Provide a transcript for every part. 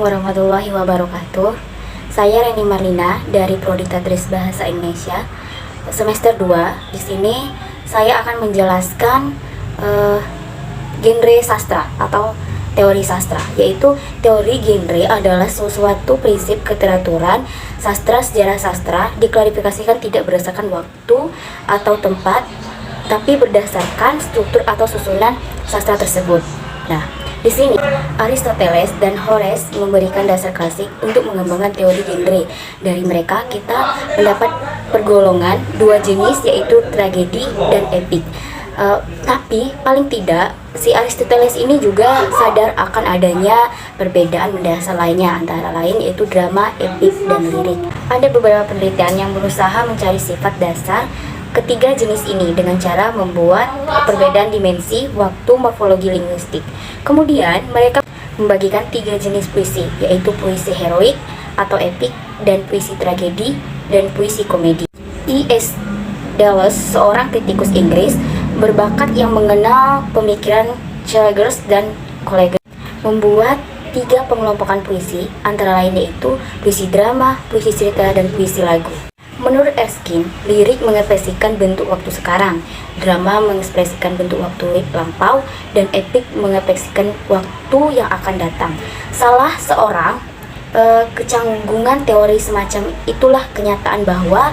warahmatullahi wabarakatuh. Saya Reni Marlina dari Prodi Tadris Bahasa Indonesia semester 2. Di sini saya akan menjelaskan genre sastra atau teori sastra, yaitu teori genre adalah sesuatu prinsip keteraturan sastra. Sejarah sastra diklarifikasikan tidak berdasarkan waktu atau tempat, tapi berdasarkan struktur atau susunan sastra tersebut. Nah, di sini Aristoteles dan Horace memberikan dasar klasik untuk mengembangkan teori genre. Dari mereka kita mendapat pergolongan dua jenis, yaitu tragedi dan epik. Tapi paling tidak si Aristoteles ini juga sadar akan adanya perbedaan mendasar lainnya, antara lain yaitu drama, epik, dan lirik. Ada beberapa penelitian yang berusaha mencari sifat dasar ketiga jenis ini dengan cara membuat perbedaan dimensi, waktu, morfologi linguistik. Kemudian mereka membagikan tiga jenis puisi, yaitu puisi heroik atau epik, dan puisi tragedi, dan puisi komedi. E.S. Dallas, seorang kritikus Inggris berbakat yang mengenal pemikiran Childers dan kolega, membuat tiga pengelompokan puisi, antara lain yaitu puisi drama, puisi cerita, dan puisi lagu. Menurut Erskine, lirik mengekspresikan bentuk waktu sekarang, drama mengekspresikan bentuk waktu lampau, dan epik mengekspresikan waktu yang akan datang. Salah seorang kecanggungan teori semacam itulah kenyataan bahwa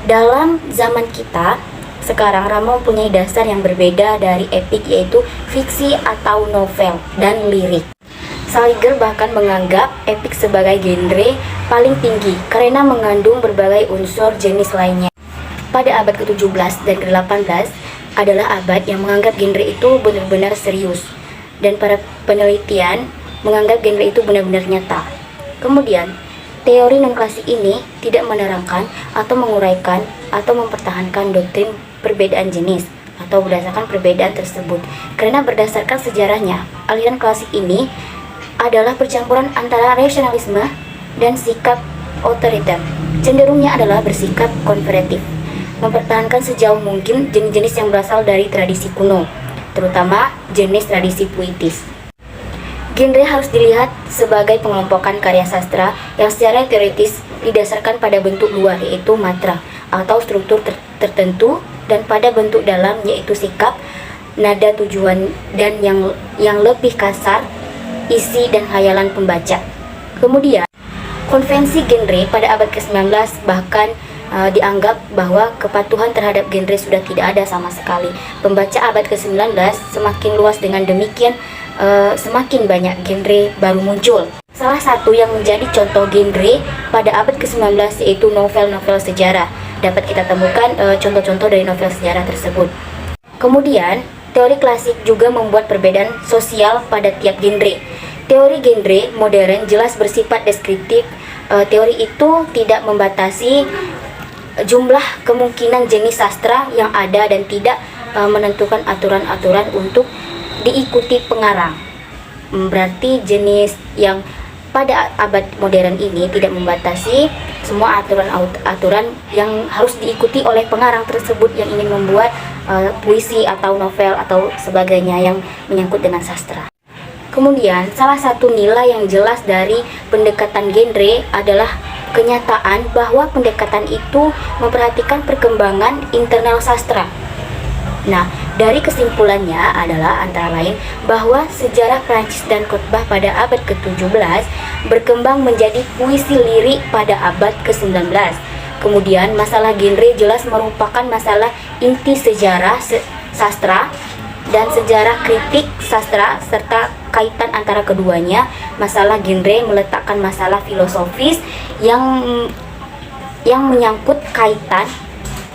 dalam zaman kita sekarang Rama mempunyai dasar yang berbeda dari epik, yaitu fiksi atau novel dan lirik. Salinger bahkan menganggap epik sebagai genre paling tinggi karena mengandung berbagai unsur jenis lainnya. Pada abad ke-17 dan ke-18 adalah abad yang menganggap genre itu benar-benar serius, dan para penelitian menganggap genre itu benar-benar nyata. Kemudian, teori non-klasik ini tidak menerangkan atau menguraikan atau mempertahankan doktrin perbedaan jenis atau berdasarkan perbedaan tersebut, karena berdasarkan sejarahnya aliran klasik ini adalah percampuran antara rasionalisme dan sikap otoriter. Cenderungnya adalah bersikap konferatif, mempertahankan sejauh mungkin jenis-jenis yang berasal dari tradisi kuno, terutama jenis tradisi puitis. Genre harus dilihat sebagai pengelompokan karya sastra yang secara teoritis didasarkan pada bentuk luar, yaitu matra atau struktur tertentu, dan pada bentuk dalam, yaitu sikap, nada, tujuan, dan yang lebih kasar, isi dan khayalan pembaca. Kemudian, konvensi genre pada abad ke-19 bahkan dianggap bahwa kepatuhan terhadap genre sudah tidak ada sama sekali. Pembaca abad ke-19 semakin luas, dengan demikian semakin banyak genre baru muncul. Salah satu yang menjadi contoh genre pada abad ke-19 yaitu novel-novel sejarah. Dapat kita temukan contoh-contoh dari novel sejarah tersebut. Kemudian, teori klasik juga membuat perbedaan sosial pada tiap genre. Teori genre modern jelas bersifat deskriptif. Teori itu tidak membatasi jumlah kemungkinan jenis sastra yang ada dan tidak menentukan aturan-aturan untuk diikuti pengarang. Berarti jenis yang pada abad modern ini tidak membatasi semua aturan-aturan yang harus diikuti oleh pengarang tersebut yang ingin membuat puisi atau novel atau sebagainya yang menyangkut dengan sastra. Kemudian, salah satu nilai yang jelas dari pendekatan genre adalah kenyataan bahwa pendekatan itu memperhatikan perkembangan internal sastra. Nah, dari kesimpulannya adalah antara lain bahwa sejarah Prancis dan khotbah pada abad ke-17 berkembang menjadi puisi lirik pada abad ke-19. Kemudian, masalah genre jelas merupakan masalah inti sejarah sastra dan sejarah kritik sastra, serta kaitan antara keduanya. Masalah genre meletakkan masalah filosofis yang menyangkut kaitan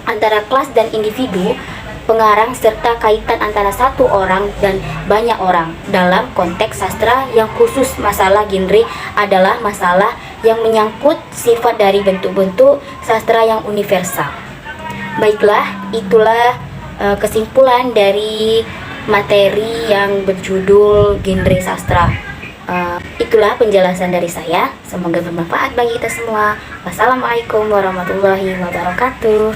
antara kelas dan individu pengarang, serta kaitan antara satu orang dan banyak orang. Dalam konteks sastra yang khusus, masalah genre adalah masalah yang menyangkut sifat dari bentuk-bentuk sastra yang universal. Baiklah, itulah kesimpulan dari materi yang berjudul genre sastra. Itulah penjelasan dari saya. Semoga bermanfaat bagi kita semua. Wassalamualaikum warahmatullahi wabarakatuh.